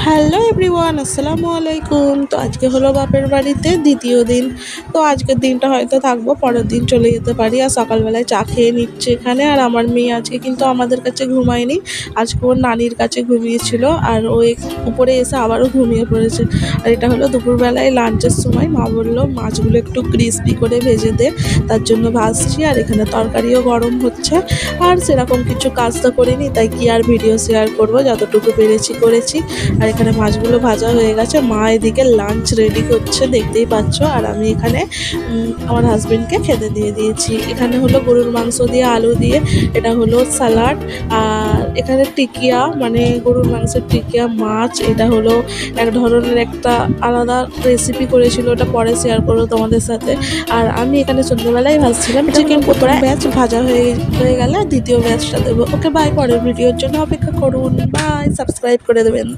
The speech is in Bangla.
হ্যালো এভরিওয়ান, আসসালামু আলাইকুম। তো আজকে হলো বাপের বাড়িতে দ্বিতীয় দিন। তো আজকের দিনটা হয়তো থাকবো, পরের দিন চলে যেতে পারি। আর সকালবেলায় চা খেয়ে নিচ্ছে এখানে। আর আমার মেয়ে আজকে কিন্তু আমাদের কাছে ঘুমায়নি, আজকে ওর নানির কাছে ঘুমিয়েছিল। আর ও উপরে এসে আবারও ঘুমিয়ে পড়েছে। আর এটা হলো দুপুরবেলায় লাঞ্চের সময়। মা বললো মাছগুলো একটু ক্রিস্পি করে ভেজে দে, তার জন্য ভাজছি। আর এখানে তরকারিও গরম হচ্ছে। আর সেরকম কিছু কাজ তো করিনি, তাই কি আর ভিডিও শেয়ার করবো, যতটুকু পেরেছি করেছি। আর এখানে মাছগুলো ভাজা হয়ে গেছে, মা এদিকে লাঞ্চ রেডি করছে, দেখতেই পাচ্ছ। আর আমি এখানে আমার হাজবেন্ডকে খেতে দিয়ে দিয়েছি। এখানে হলো গরুর মাংস দিয়ে আলু দিয়ে, এটা হলো স্যালাড। আর এখানে টিকিয়া, মানে গরুর মাংসের টিকিয়া মাছ, এটা হলো এক ধরনের একটা আলাদা রেসিপি করেছিল, ওটা পরে শেয়ার করবো তোমাদের সাথে। আর আমি এখানে সন্ধ্যেবেলায় ভাজছিলাম চিকেন পকোড়া। ব্যাচ ভাজা হয়ে গেলে দ্বিতীয় ব্যাচটা দেবো। ওকে বাই, পরের ভিডিওর জন্য অপেক্ষা করুন। বাই, সাবস্ক্রাইব করে দেবেন।